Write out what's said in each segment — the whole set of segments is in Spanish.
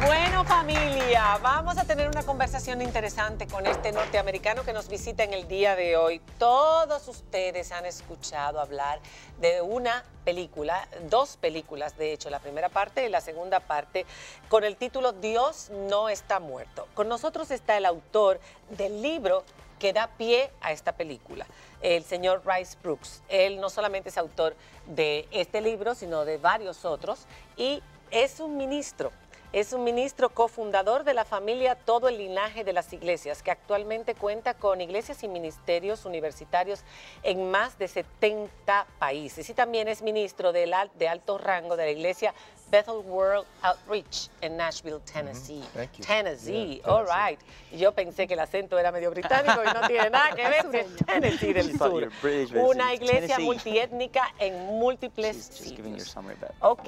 Bueno, familia, vamos a tener una conversación interesante con este norteamericano que nos visita en el día de hoy. Todos ustedes han escuchado hablar de una película, dos películas, de hecho, la primera parte y la segunda parte, con el título Dios no está muerto. Con nosotros está el autor del libro que da pie a esta película, el señor Rice Broocks. Él no solamente es autor de este libro, sino de varios otros, y es un ministro cofundador de la familia Todo el Linaje de las Iglesias, que actualmente cuenta con iglesias y ministerios universitarios en más de 70 países. Y también es ministro de alto rango de la iglesia Bethel World Outreach en Nashville, Tennessee. Tennessee, all right. Y yo pensé que el acento era medio británico y no tiene nada que ver, es Tennessee del sur. Una iglesia multiétnica en múltiples sitios. Ok,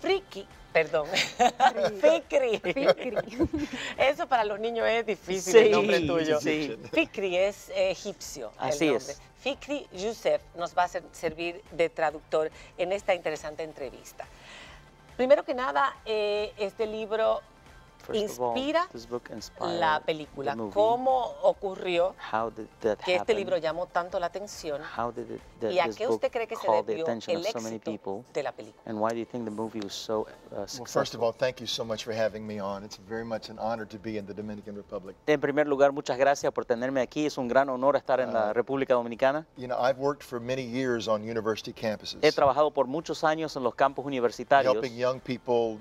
Friki. Perdón. Fikri. Eso para los niños es difícil, el nombre tuyo. Sí. Fikri es egipcio. Así el nombre. es. Fikri Youssef nos va a servir de traductor en esta interesante entrevista. Primero que nada, este libro inspira la película. ¿Cómo ocurrió que este libro llamó tanto la atención? ¿Y a qué usted cree que se debió el éxito de la película? Well, first of all, thank you so much for having me on. It's very much an honor to be in the Dominican Republic. En primer lugar, muchas gracias por tenerme aquí. Es un gran honor estar en la República Dominicana. You know, I've worked for many years on university campuses, He trabajado por muchos años en los campus universitarios, helping young people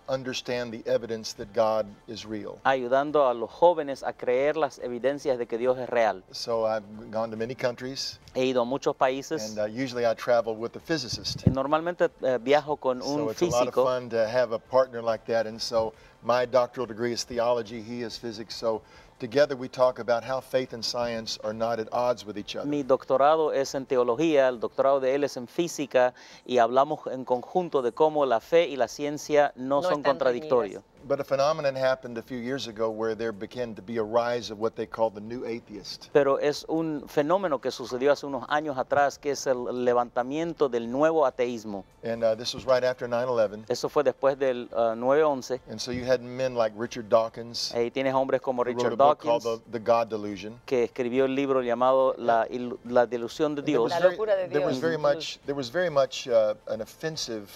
understand the evidence that God is real. ayudando a los jóvenes a creer las evidencias de que Dios es real. So I've gone to many countries, He ido a muchos países and usually I travel with a physicist. y normalmente viajo con So un it's a lot of físico. fun to have a partner like that. And so my doctoral degree is theology, he is physics. So together we talk about how faith and science are not at odds with each other. Mi doctorado es en teología, el doctorado de él es en física y hablamos en conjunto de cómo la fe y la ciencia no son están contradictorios. But a phenomenon happened a few years ago where there began to be a rise of what they call the new atheist. Pero es un fenómeno que sucedió hace unos años atrás, que es el levantamiento del nuevo ateísmo. And this was right after 9/11. Eso fue después del 9/11. And so you had men like Richard Dawkins, Ahí tienes hombres como who wrote Richard a book Dawkins, called the God Delusion. que escribió el libro llamado La delusión de There Dios. was La very- locura de there was Dios. very much an offensive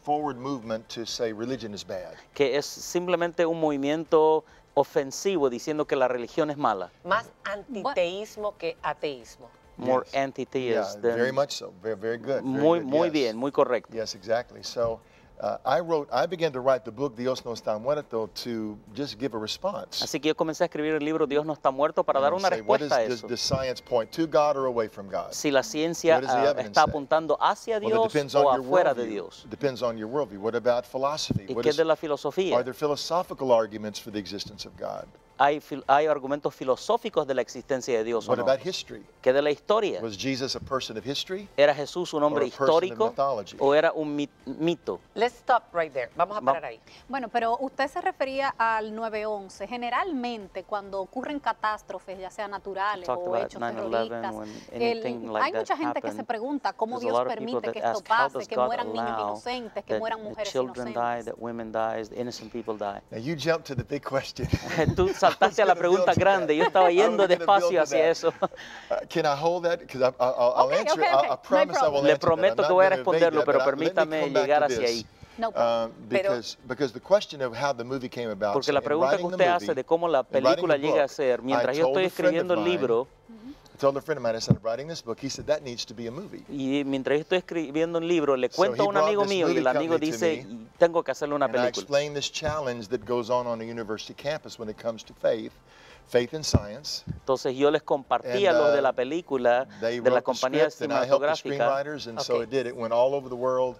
forward movement to say religion is bad. Que es simplemente un movimiento ofensivo diciendo que la religión es mala. Más antiteísmo que ateísmo. More Yes. anti-theist Yeah, than- very much so. Very good. Very Muy, good, muy yes. bien, muy correcto. Yes, exactly. So I began to write the book Dios no está muerto to just give a response. Así que yo comencé a escribir el libro Dios no está muerto para dar And una say, what respuesta a does eso. the science point to God or away from God? Si la ciencia What does the evidence está say? apuntando hacia Well, it Dios depends o on your afuera de worldview. Dios. It depends on your worldview. What about philosophy? ¿Y What qué is- de la are filosofía? there philosophical arguments for the existence of God? Hay argumentos filosóficos de la existencia de Dios o What no. about history? ¿Qué de la historia? Was Jesus a person of history? ¿Era Jesús un hombre or a person of histórico mythology? o era un mito? Let's stop right there. Vamos a parar ahí. Bueno, pero usted se refería al 9/11. Generalmente, cuando ocurren catástrofes, ya sean naturales Talked o about hechos 9/11 terroristas, when anything like hay that mucha gente que se happened. pregunta cómo There's a Dios lot of people permite que that esto ask, how pase, does que God mueran niños allow inocentes, que that mueran the mujeres children die, inocentes. that women die, that innocent people die? Now you jumped to the big question. Tú saltaste a la pregunta grande. Yo estaba yendo despacio hacia eso. Can I hold that? Because I'll Okay, answer. okay, okay. I promise I will Le answer that. prometo I'm que not voy a gonna evade responderlo, that, pero but let me permítame come back llegar to hacia this. ahí. No problem. Because the question of how the movie came about. Porque la in pregunta que writing the usted movie, hace de cómo la in writing película the llega a book, ser, mientras I yo told estoy a friend escribiendo of el mine- libro, I told a friend of mine, I said, I'm writing this book. He said, that needs to be a movie. y mientras yo estoy escribiendo un libro, le So cuento a he un amigo brought this mío y el movie amigo company to dice, me, tengo que hacerle una And I película. explained this challenge that goes on a university campus when it comes to faith and science. Entonces yo les compartí a And, los de la película, They de la wrote the compañía script, and I helped the cinematográfica. screenwriters, and so Okay. it did. It went all over the world,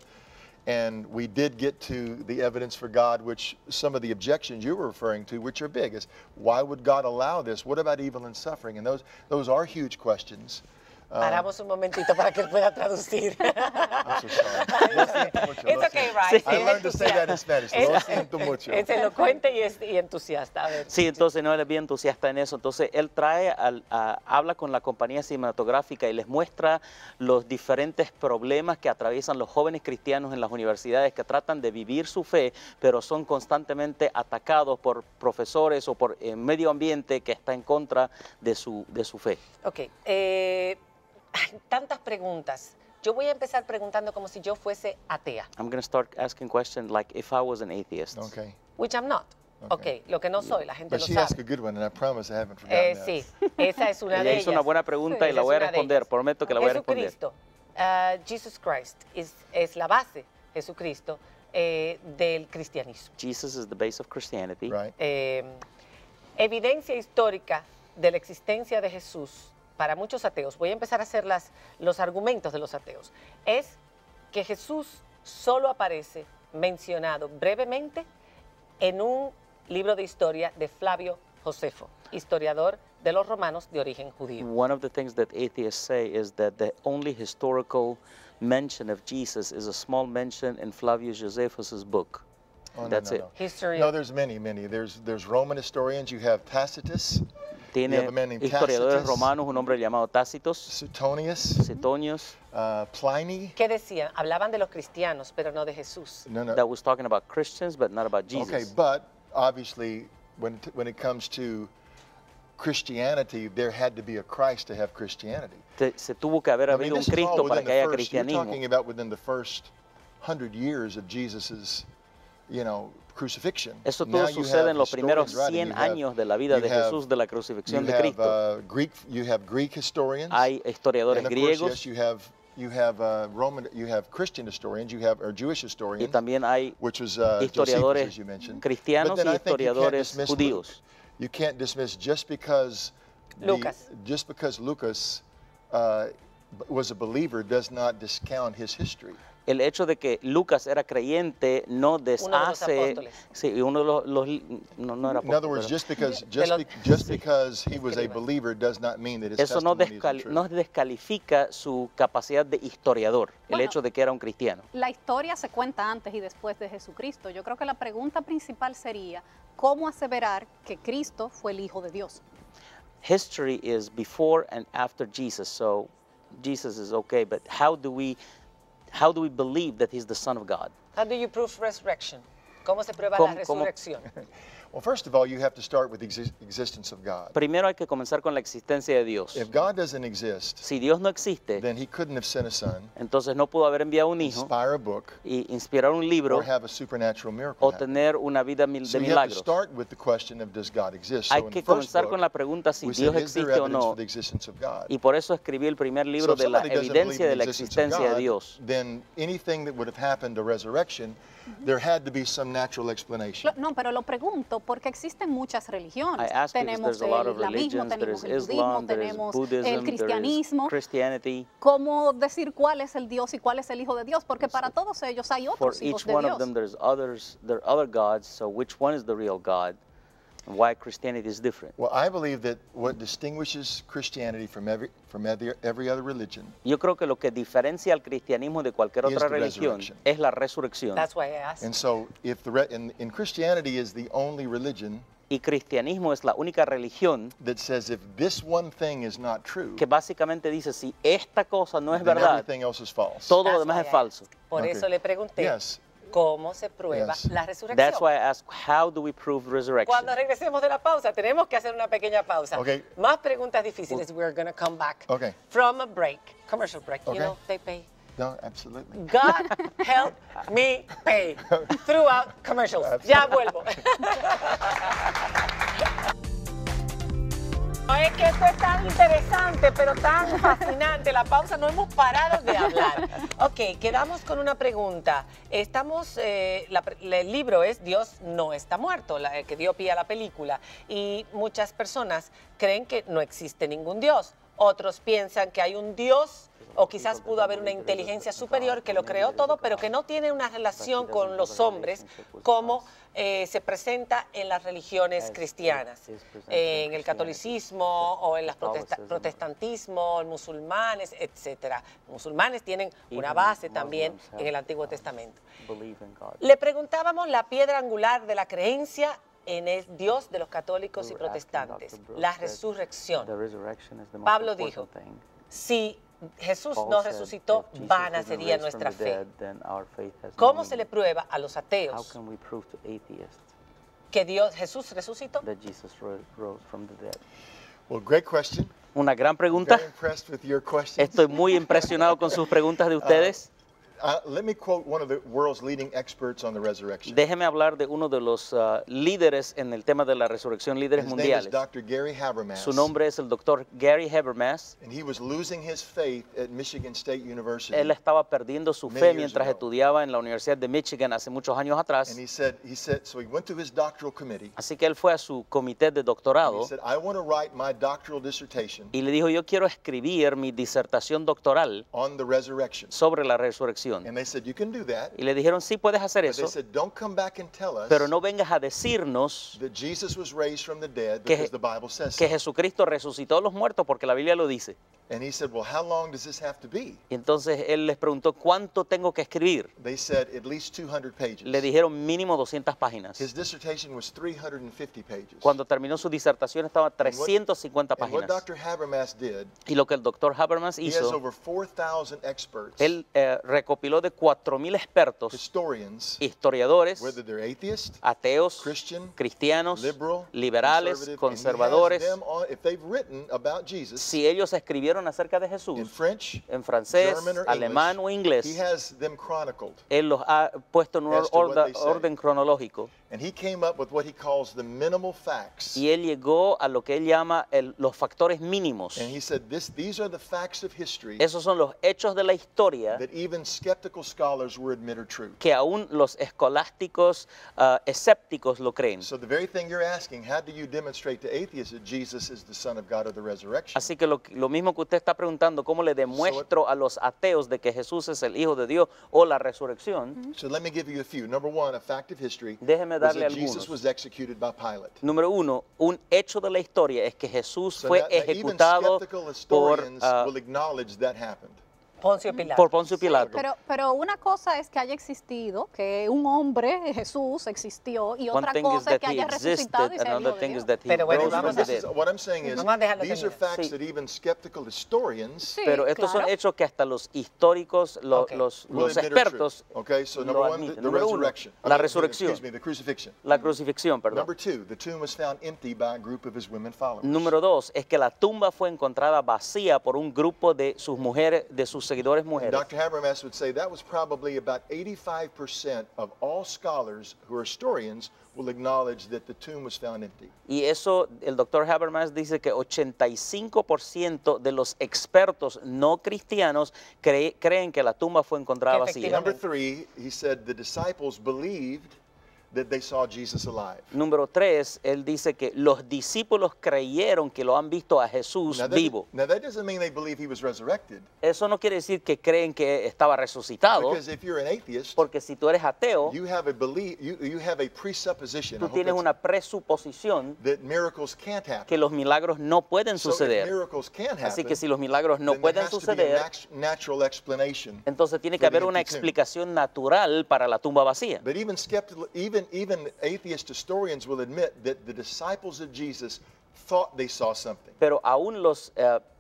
and we did get to the evidence for God, which some of the objections you were referring to, which are big, is why would God allow this? What about evil and suffering? And those are huge questions. Paramos un momentito para que él pueda traducir. I'm so sorry. Lo siento mucho. It's lo okay, siento. right? I learned to say that in Spanish. Lo siento mucho. Es elocuente y entusiasta. A ver. Sí, entonces no, él es bien entusiasta en eso. Entonces él trae, habla con la compañía cinematográfica y les muestra los diferentes problemas que atraviesan los jóvenes cristianos en las universidades que tratan de vivir su fe, pero son constantemente atacados por profesores o por medio ambiente que está en contra de su fe. Ok, hay tantas preguntas. Yo voy a empezar preguntando como si yo fuese atea, I'm going to start asking questions like if I was an atheist. Okay. which I'm not. Okay. Ok, lo que no soy, la gente But lo she asked a sabe. good one, and I promise I haven't forgotten that. Sí, esa es una Ella de hizo una ellas. buena pregunta Sí. y la Esa voy a es una de responder. ellas. Prometo que la voy a responder. Jesucristo, Jesus Christ, es la base, Jesucristo, del cristianismo. Jesus is the base of Christianity. Right. Evidencia histórica de la existencia de Jesús para muchos ateos, voy a empezar a hacer los argumentos de los ateos, es que Jesús solo aparece mencionado brevemente en un libro de historia de Flavio Josefo, historiador de los romanos de origen judío. One of the things that atheists say is that the only historical mention of Jesus is a small mention in Flavius Josephus' book. Oh, That's it. History No, there's many. There's Roman historians. You have Tacitus, Tiene You have a man named historiadores Tacitus. romanos, un hombre llamado Tácitos, Suetonius, Suetonius, Pliny. ¿Qué decían? Hablaban de los cristianos, pero no de Jesús. No, no. that was talking about Christians, but not about Jesus. Okay, but obviously, when it comes to Christianity, there had to be a Christ to have Christianity. Se tuvo que haber I habido mean, un this is all Cristo para within que haya the first, you're cristianismo. talking about within the first 100 years of Jesus's, crucifixion. Eso Now todo you sucede have en los primeros historians writing. 100 You have- años de la vida you de have- Jesús, de la crucifixión you de Cristo. you have Greek historians. Hay historiadores and of course, griegos yes, you have Roman, you have Christian historians, you have or Jewish y historians, también hay which was Josephus, historiadores as you mentioned. cristianos But then y I think you can't historiadores dismiss judíos. Luke. You can't dismiss just because Lucas. Lucas was a believer does not discount his history. El hecho de que Lucas era creyente no deshace, apóstoles. sí, uno de los no era In other words, apóstol, just because los- just because he was a Escribas. believer does not mean that his eso no, testimony isn't true. no descalifica su capacidad de historiador, el Bueno. hecho de que era un cristiano. La historia se cuenta antes y después de Jesucristo. Yo creo que la pregunta principal sería, ¿cómo aseverar que Cristo fue el Hijo de Dios? History is before and after Jesus, so Jesus is okay, but how do we believe that he's the Son of God? How do you prove resurrection? ¿Cómo se prueba ¿Cómo- la cómo- resurrección? Well, first of all, you have to start with the existence of God. Primero hay que comenzar con la existencia de Dios. If God doesn't exist, Si Dios no existe, then he couldn't have sent a son, entonces no pudo haber enviado un hijo inspire a book, y inspirar un libro or have a supernatural miracle o happen. tener una vida So de you have to milagros. start with the question of does God exist? So Hay in que the first comenzar book, con la pregunta si we Dios said, is there existe o evidence no. for the existence of God? Y por eso escribí el primer libro So if de la somebody doesn't evidencia believe de in la the existence of existencia de God, Dios. then anything that would have happened to resurrection, there had to be some natural explanation. No, pero lo pregunto porque existen muchas religiones. I ask because Tenemos there's a lot el of islamismo, religions, tenemos there's el budismo, Islam, there's tenemos Buddhism, el there's cristianismo. Christianity. ¿Cómo decir cuál es el Dios y cuál es el Hijo de Dios? Porque para todos ellos hay For otros hijos each de one Dios. of them there are other gods, so which one is the real God? And why Christianity is different? Well, I believe that what distinguishes Christianity from every other religion Yo creo que lo que diferencia al cristianismo de cualquier Is otra the religión resurrection. es la resurrección. That's why I asked. And so, if in Christianity is the only religion Y cristianismo es la única religión that says if this one thing is not true, que básicamente dice si esta cosa no es then verdad, everything else is false. todo lo That's demás why es I falso. asked. Por Okay. eso le pregunté Yes. cómo se prueba Yes. la resurrección. That's why I ask, how do we prove resurrection? Cuando regresemos de la pausa, tenemos que hacer una pequeña pausa. Okay. Más preguntas difíciles. We're going to come back Okay. from a break, commercial break. Okay. You know, they pay. No, absolutely. God help me pay throughout commercials. Ya vuelvo. No, es que esto es tan interesante, pero tan fascinante. La pausa, no hemos parado de hablar. Ok, quedamos con una pregunta. Estamos, el libro es Dios no está muerto, que dio pie a la película. Y muchas personas creen que no existe ningún Dios. Otros piensan que hay un Dios o quizás pudo haber una inteligencia superior que lo creó todo, pero que no tiene una relación con los hombres como se presenta en las religiones cristianas, en el catolicismo o en el protestantismo, en musulmanes, etcétera. Musulmanes tienen una base también en el Antiguo Testamento. Le preguntábamos la piedra angular de la creencia en el Dios de los católicos y protestantes, la resurrección. Pablo dijo, si Jesús no resucitó, vana sería nuestra fe. ¿Cómo se le prueba a los ateos que Jesús resucitó? Well, great question. Una gran pregunta. Very impressed with your questions. Estoy muy impresionado con sus preguntas de ustedes. Let me quote one of the world's leading experts on the resurrection. Déjeme hablar de uno de los líderes en el tema de la resurrección, líderes His name is mundiales. Dr. Gary Habermas. Su nombre es el doctor Gary Habermas. And he was losing his faith at Michigan State University. Él estaba perdiendo su Many fe years mientras ago. estudiaba en la Universidad de Michigan hace muchos años atrás. And he said, so he went to his doctoral committee. Así que él fue a su comité de And doctorado he said, I want to write my doctoral dissertation y le dijo, yo quiero escribir mi disertación doctoral on the resurrection. sobre la resurrección. And they said, you can do that. Y le dijeron, sí, puedes hacer But they eso, said, don't come back and tell us pero no vengas a decirnos that Jesus was raised from the dead que- because the Bible says que so. Jesucristo resucitó a los muertos porque la Biblia lo dice. And he said, well, how long does this have to be? Y entonces él les preguntó, ¿cuánto tengo que escribir? They said at least 200 pages. Le dijeron mínimo 200 páginas. His dissertation was 350 pages. Cuando terminó su disertación estaba 350 And what páginas. Dr. Habermas did, Y lo que el doctor Habermas he has hizo, over 4,000 experts, él recopiló de 4.000 expertos, historians, historiadores, whether they're atheist, ateos, Christian, cristianos, liberal, liberales, conservative, conservadores. and he has them on, if they've written about Jesus Si ellos escribieron acerca de in Jesús French, en francés, German, or alemán o English, he inglés, has them chronicled. él los ha puesto en un As to what they say. orden cronológico. And he came up with what he calls the minimal facts. Y él llegó a lo que él llama los factores mínimos. And he said, these are the facts of history Esos son los hechos de la historia that even skeptical scholars will admit are true. que aún los escolásticos escépticos lo creen. So the very thing you're asking, how do you demonstrate to atheists that Jesus is the Son of God or the resurrection? Así que lo mismo que usted está preguntando, ¿cómo le demuestro a los ateos de que Jesús es el Hijo de Dios o la resurrección? So let me give you a few. Number one, a fact of history Déjeme was darle that algunos. Jesus was executed by Pilate. Número uno, un hecho de la historia es que Jesús So fue now even ejecutado skeptical por, historians will acknowledge that happened. Poncio Pilato. por Poncio Pilato. Pero una cosa es que haya existido, que un hombre, Jesús, existió, y One otra thing is cosa es that que he haya resucitado existed, y sea el another Hijo de thing Dios. is that he Pero bueno, rose from vamos the a- dead. What I'm saying is, Vamos a dejarlo these are terminar. facts Sí. that even skeptical historians Sí, Pero estos son claro. hechos que hasta los históricos, Ok. will los admit are true. expertos, Okay, so lo number one, admiten. the Número uno, resurrection. la resurrección. Excuse me, the crucifixion. la crucifixión, perdón. Number two, the tomb was found empty by a group of his women followers. Número dos, es que la tumba fue encontrada vacía por un grupo de sus mujeres, de sus seguidores And mujeres. Dr. Habermas would say that was probably about 85% of all scholars who are historians will acknowledge that the tomb was found empty. Y eso, el doctor Habermas dice que 85% de los expertos no cristianos creen que la tumba fue encontrada Que vacía. Number three, he said the disciples believed that they saw Jesus alive. Número 3, él dice que los discípulos creyeron que lo han visto a Jesús vivo. Now that doesn't mean they believe he was resurrected. Eso no quiere decir que creen que estaba resucitado, Because if you're an atheist, porque si tú eres ateo, you have a belief, you have a presupposition, I tú hope tienes that's- una presuposición that miracles can't happen. que los milagros no pueden So if suceder. miracles can't happen, Así que si los milagros no then there pueden has to be suceder, a natural explanation. entonces tiene que for the haber una empty tomb. explicación natural para la tumba vacía. But even skeptical, even atheist historians will admit that the disciples of Jesus thought they saw something. Pero aún los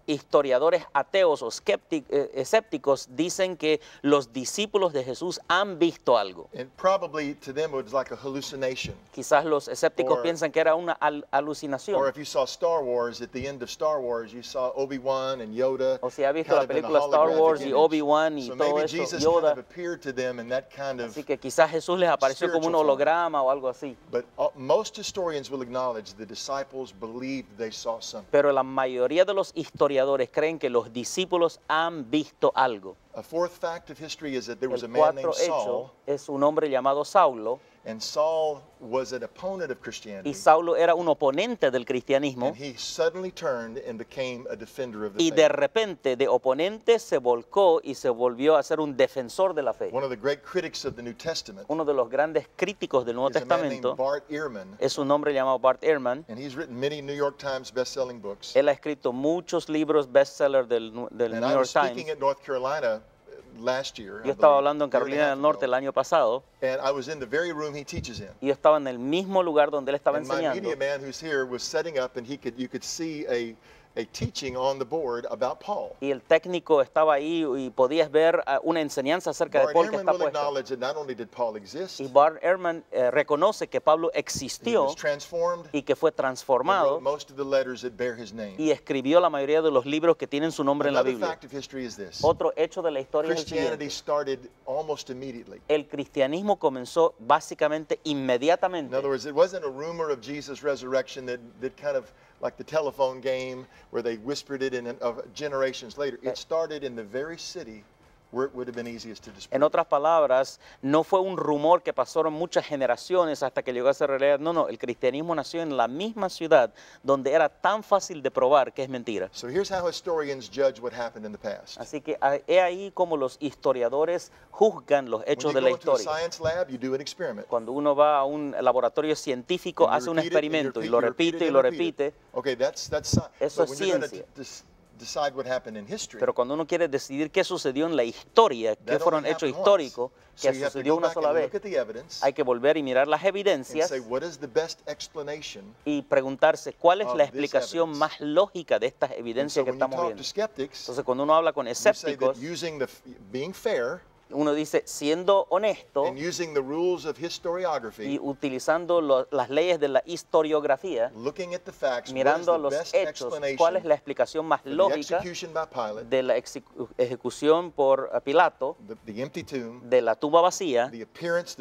historiadores ateos o escépticos dicen que los discípulos de Jesús han visto algo. And probably to them it was like a hallucination. Quizás los escépticos Or- piensan que era una Or alucinación. if you saw Star Wars, at the end of Star Wars, you saw Obi-Wan and Yoda. O si ha visto kind la of in a película Star holographic Wars y image. Obi-Wan y So todo maybe eso, Jesus Yoda. kind of appeared to them in that kind of. Así que quizás Jesús les apareció como un spiritual form. holograma o algo así. But most historians will acknowledge the disciples believed they saw something. Pero la mayoría de los historiadores creen que los discípulos han visto algo. A fourth fact of history is that there was a El man named cuatro Saul, hecho es un hombre llamado Saulo, And Saul was an opponent of y Christianity. Saulo era un oponente del cristianismo, And he suddenly turned and became a defender of the y de faith. repente de oponente se volcó y se volvió a ser un defensor de la fe. One of the great critics of the New Testament Uno de los grandes críticos del Nuevo is a man named Testamento Bart Ehrman, es un hombre llamado Bart Ehrman. and he's written many New York Times best-selling books. Él ha escrito muchos libros bestseller del And New I York was speaking Times. at North Carolina last year. Yo I estaba believe, hablando en year and a Carolina half del Norte ago, el año pasado, and I was in the very room he teaches in. y yo estaba en el mismo lugar donde él estaba And my enseñando. media man who's here was setting up, and you could see a teaching on the board about Paul. Y el técnico estaba ahí y podías ver una enseñanza acerca de Bart Paul que Ehrman está will puesta. acknowledge that not only did Paul exist, Y Bart Ehrman reconoce que Pablo he existió was transformed, y que fue and transformado wrote most of the letters that bear his name. y escribió la mayoría de los libros que tienen su nombre en la Another Biblia. fact of history is this. Otro hecho de la historia es el Christianity siguiente. started almost immediately. El cristianismo comenzó básicamente In inmediatamente. other words, it wasn't a rumor of Jesus' resurrection that kind of like the telephone game where they whispered it of generations later. It started in the very city where it would have been easiest to disprove. En otras palabras, no fue un rumor que pasaron muchas generaciones hasta que llegó a ser realidad. No, no, el cristianismo nació en la misma ciudad donde era tan fácil de probar que es mentira. So here's how historians judge what happened in the past. Así que he ahí como los historiadores juzgan los When hechos you de go la into a historia. science lab, you do an experiment. Cuando uno va a un laboratorio científico, And you hace un repeat it, and you experimento y repeat- lo you repeat repite it y and lo repeat it. repite. Okay, that's science. Eso But es when you're going ciencia. to decide what happened in history, Pero cuando uno quiere decidir qué sucedió en la historia, qué that fueron only hechos happened históricos, once. que So you have to sucedió go una back sola and vez, look at the evidence hay que volver y mirar las and evidencias say what is the best explanation. y preguntarse cuál es of la this explicación evidence. más lógica de estas And so evidencias que when you estamos talk viendo. to skeptics, Entonces, cuando uno habla con you say that escépticos, using being fair uno dice, siendo honesto and using the rules of y historiography, utilizando las leyes de la historiografía, looking at the facts, what is mirando the los best hechos, cuál es explanation la explicación más for the lógica execution by Pilate, de la ejecución por Pilato, the empty tomb, de la tumba vacía, the appearance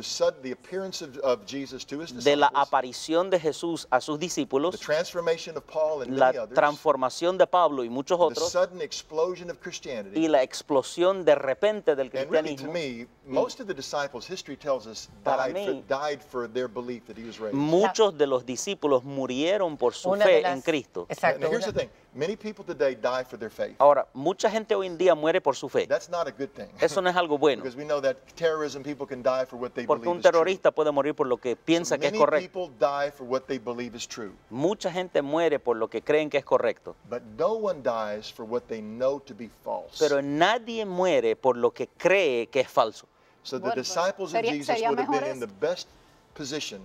of Jesus to his de la disciples, aparición de Jesús a sus the discípulos, transformation of Paul and la many others, transformación de Pablo y muchos the otros, sudden explosion of y Christianity. la explosión de repente del And really, to cristianismo. me, most of the disciples, history tells us, Para died for their belief that he was raised. Muchos de los discípulos murieron por su Una de fe las- en Cristo. Exacto. Now, here's una- the thing. Many people today die for their faith. Ahora, mucha gente hoy en día muere por su fe. That's not a good thing. Eso no es algo bueno, Because we know that terrorism, people can die for what they porque believe un is true. terrorista puede morir por lo que So piensa que es many correcto. people die for what they believe is true. Mucha gente muere por lo que creen que es correcto, But no one dies for what they know to be false. pero nadie muere por lo que cree que es falso. So the Bueno, disciples of sería- Jesus sería would have mejor been in eso. the best position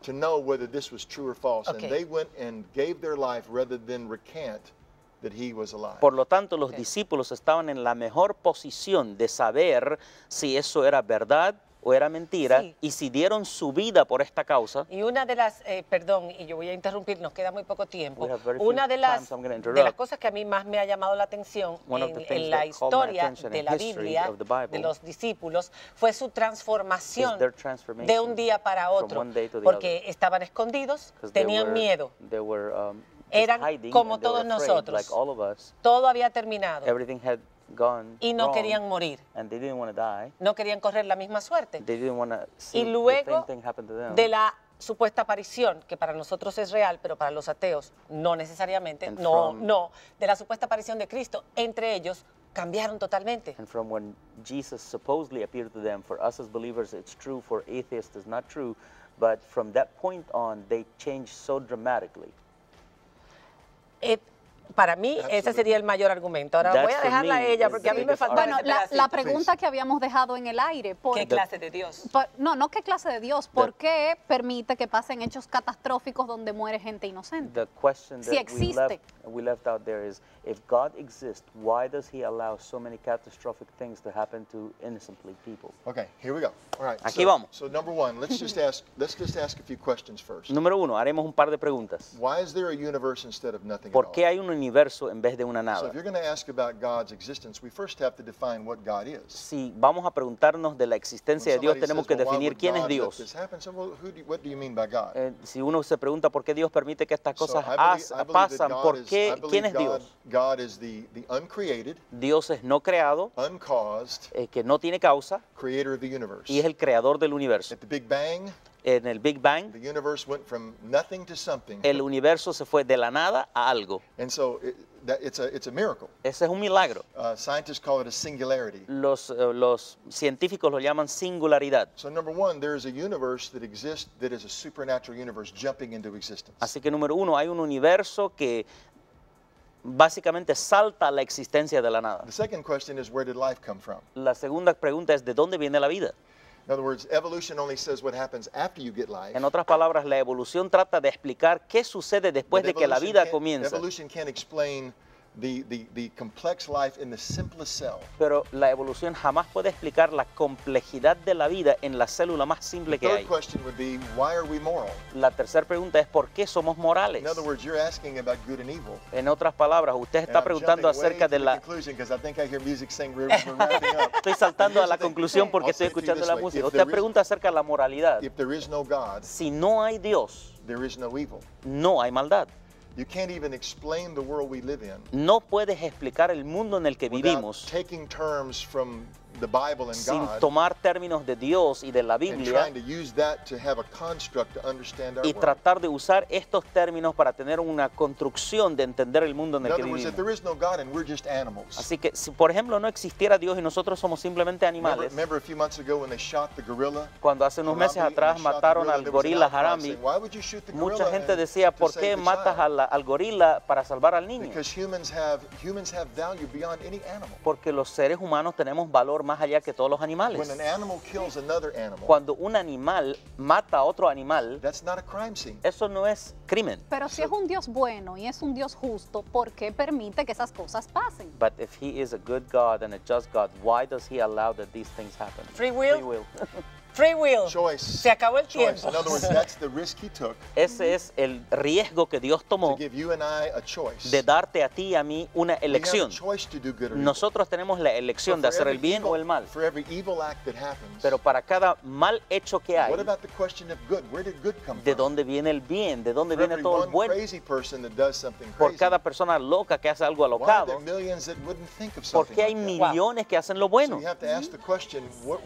to know whether this was true or false. Okay. And they went and gave their life rather than recant that he was alive. Por lo tanto, los Ok. discípulos estaban en la mejor posición de saber si eso era verdad o era mentira, Sí. y si dieron su vida por esta causa. Y una de las, perdón, y yo voy a interrumpir, nos queda muy poco tiempo. We have very few Una de las, times, I'm gonna de las interrupt. cosas que a mí más me ha llamado la atención One of the en things la that called my historia attention de in la history Biblia, of the Bible de los discípulos, fue su transformación is their transformation de un día para from otro, one day to the porque estaban escondidos, 'Cause they tenían were- miedo, they were, just Eran hiding, como and they were todos afraid, nosotros. like all of us. todo había terminado Everything had gone y no wrong, querían morir, and they didn't want to die. no querían correr la misma suerte. They didn't want to see Y the luego same thing happen to them. de la supuesta aparición, que para nosotros es real, pero para los ateos no necesariamente, And no, from- no, de la supuesta aparición de Cristo, entre ellos cambiaron totalmente. And from when Jesus supposedly appeared to them, for us as believers it's true, for atheists it's not true, but from that point on they changed so dramatically. Para mí, ese sería el mayor argumento. Ahora That's voy a for dejarla a me ella is porque a the mí me biggest falta Bueno, ese la pedacito. pregunta que habíamos dejado en el aire, ¿Qué clase de Dios? no qué clase de Dios, ¿por qué permite que pasen hechos catastróficos donde muere gente inocente? The question Si that existe. we left out there is, if God exists, why does he allow so many catastrophic things to happen to innocently people? Okay, here we go. All right. Aquí vamos. So number one, let's just ask a few questions first. Número uno, haremos un par de preguntas. Why is there a universe instead of nothing at ¿Por all? qué hay un universo en vez de una So nada. if you're going to ask about God's existence, we first have to define what God is. Si vamos a preguntarnos de la existencia de Dios, tenemos que definir quién es Dios. What do you mean by God? Si uno se pregunta por qué Dios permite que estas So cosas I believe pasan, that ¿por God is- qué? I believe ¿Quién es Dios? God is the uncreated, Dios es no creado, uncaused que no tiene causa creator of the universe. y es el creador del universo. At the Big Bang, En el Big Bang, the universe went from nothing to something. el universo se fue de la nada a algo. And so it's a miracle. Ese es un milagro. Scientists call it a singularity. Los científicos lo llaman singularidad. So number one, there is a universe that exists that is a supernatural universe jumping into existence. Así que número uno, hay un universo que básicamente salta a la existencia de la nada. The second question is, where did life come from? La segunda pregunta es, ¿de dónde viene la vida? In other words, evolution only says what happens after you get life. En otras palabras, la evolución trata de explicar qué sucede después But de que la vida can't- comienza. Evolution can't explain the complex life in the simplest cell. Pero la evolución jamás puede explicar la complejidad de la vida en la célula más simple que Third hay. question would be, why are we moral? La tercera pregunta es, ¿por qué somos morales? In other words, you're asking about good and evil. En otras palabras, usted And está I'm preguntando jumping way acerca de to the la... conclusion because I think I hear music saying we're wrapping up. Estoy saltando Here's a la the thing. conclusión porque I'll estoy say it to you escuchando this la way. música. If Usted there is- pregunta acerca de la moralidad. If there is no God, Si no hay Dios, there is no evil. no hay maldad. You can't even explain the world we live in No puedes explicar el mundo en el que without vivimos taking terms from the Bible and sin God tomar términos de Dios y de la and Biblia trying to use that to have a construct to understand our y world. tratar de usar estos términos para tener una construcción de entender el mundo en In el que other words, if vivimos. there is no God and we're just animals. Así que si por ejemplo no existiera Dios y nosotros somos simplemente animales, Remember a few months ago when they shot the gorilla? cuando hace unos meses Harambe, atrás and they shot the mataron gorilla, al there was an gorila outcry Harambe, saying, "Why would you shoot the mucha gorilla gente and decía, to ¿por save qué the matas child?" al gorila para salvar al niño? Because humans have value beyond any animal. Porque los seres humanos tenemos valor más allá que todos los animales. When an animal kills another animal, Cuando un animal mata a otro animal, that's not a crime scene. eso no es crimen. Pero si es un Dios bueno y es un Dios justo, ¿por qué permite que esas cosas pasen? But if he is a good God and a just God, why does he allow that these things happen? Free will. Free will. Free will. Choice. Se acabó el Choice. tiempo. In other words, that's the risk he took Ese es el riesgo que Dios to tomó give you and I a choice. de darte a ti y a mí una We have a elección. choice to do good or evil. Nosotros tenemos la elección de For hacer el every bien o el mal. For every evil act that happens, Pero para cada mal hecho que hay, what about the question of good? Where did good come ¿de from? dónde viene el bien? ¿De dónde For viene every todo el one bueno? crazy person that does something Por crazy, cada persona loca que hace algo why are alocado, there millions that wouldn't think of ¿por something qué hay like that? millones que hacen lo So bueno? you have to ask the question,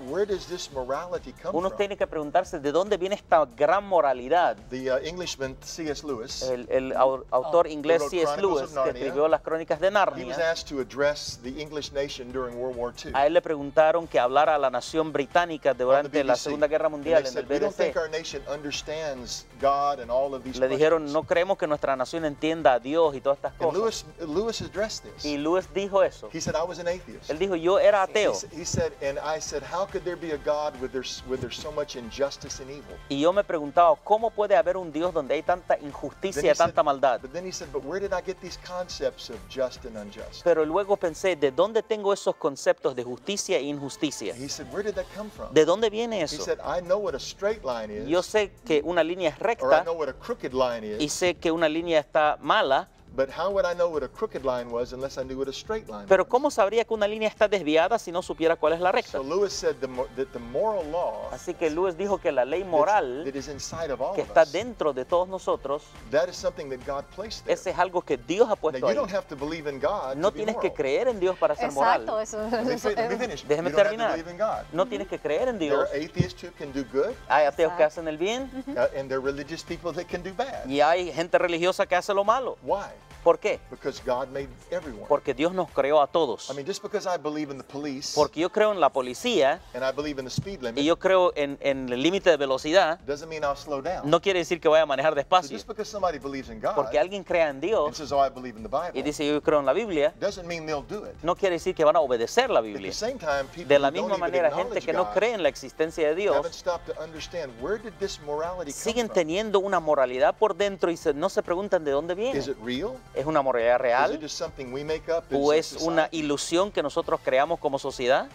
where does this morality come Uno from? tiene que preguntarse de dónde viene esta gran moralidad. The Englishman C.S. Lewis, El autor inglés wrote C.S. Chronicles Lewis, of que Narnia. escribió las crónicas de he was Narnia, asked to address the English nation during World War II. a él le preguntaron que hablara a la nación británica on the durante la BBC. Segunda Guerra And Mundial they en el said, we don't think BBC. our nation understands God and all of these Le dijeron, questions. no creemos que nuestra nación entienda a Dios y todas estas And cosas. Lewis addressed this. Y Lewis dijo eso. He said, I was an atheist. Él dijo, yo era ateo. He said, and I said, how could there be a God where there's so much injustice and evil? Y yo me preguntaba, ¿cómo puede haber un Dios donde hay tanta Then injusticia he y tanta said- maldad? But then he said, but where did I get these concepts of just and unjust? Pero luego pensé, ¿de dónde tengo esos conceptos de justicia e injusticia? He said, where did that come from? ¿De dónde viene He eso? said, I know what a straight line is, Yo sé que una línea es or I recta know what a crooked line y is, sé que una línea está mala, but how would I know what a crooked line was unless I knew what a straight line pero was? ¿cómo sabría que una línea está desviada si no supiera cuál es la recta? So Lewis said that the moral law Así que Lewis dijo que la ley that moral is inside of all que of está us, dentro de todos nosotros, that is something that God placed there. ese es algo que Dios ha Now, puesto you ahí. don't have to believe in God No to be tienes que moral. creer en Dios para ser Exacto, moral. eso, Let me eso- finish. Déjeme You don't have to terminar. believe in God. No tienes que creer en There Dios. are atheists who can do good, Hay ateos que Exacto. hacen el bien and there are religious people that can do bad. y hay gente religiosa que hace lo malo. Why? ¿Por qué? Because God made everyone. Porque Dios nos creó a todos. I mean, just because I believe in the police Porque yo creo en la policía and I believe in the speed limit y yo creo en el límite de velocidad, doesn't mean I'll slow down. no quiere decir que vaya a manejar So despacio. just because somebody believes in God Porque alguien crea en and Dios says, "Oh, I believe in the y Bible," dice yo creo en la Biblia, doesn't mean they'll do it. no quiere decir que van a obedecer la At the Biblia. same time, people De la who don't misma even manera, gente acknowledge que no God cree en la existencia de haven't Dios stopped to understand where did this morality come siguen from? teniendo una moralidad por dentro y no se preguntan de dónde viene. Is it real? ¿Es una moralidad Is it real just something we make up as o a es una society? ilusión que nosotros creamos como sociedad?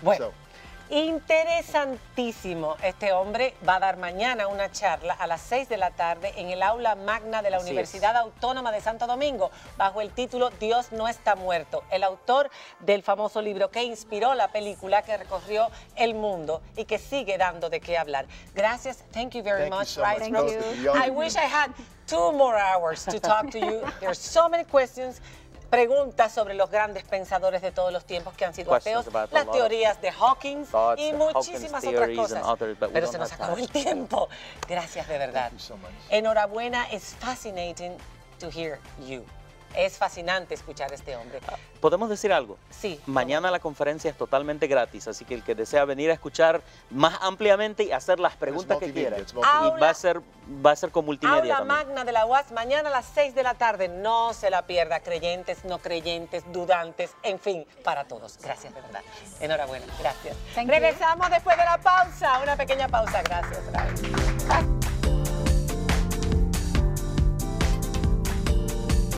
Bueno, So, Interesantísimo. Este hombre va a dar mañana una charla a las 6 de la tarde en el aula magna de la Así Universidad Autónoma de Santo Domingo, bajo el título Dios no está muerto. El autor del famoso libro que inspiró la película que recorrió el mundo y que sigue dando de qué hablar. Gracias. Thank you very Thank you much, so much. Rice Thank Rose. you. I wish I had 2 more hours to talk to you. There's so many questions. Preguntas sobre los grandes pensadores de todos los tiempos que han sido Questions ateos, about a las lot of teorías de Hawking thoughts, y Hawking's muchísimas otras theories cosas. and others, but we Pero don't se nos have acabó time. el tiempo. Gracias de verdad. Thank you so much. Enhorabuena, it's fascinating to hear you. Es fascinante escuchar a este hombre. ¿Podemos decir algo? Sí. Mañana la conferencia es totalmente gratis, así que el que desea venir a escuchar más ampliamente y hacer las preguntas que multimedia, quiera. it's multimedia. Y va a ser con multimedia Aula también. magna de la UAS, mañana a las 6 de la tarde. No se la pierda, creyentes, no creyentes, dudantes, en fin, para todos. Gracias, de verdad. Enhorabuena, gracias. Thank you. Regresamos después de la pausa, una pequeña pausa. Gracias, Ray.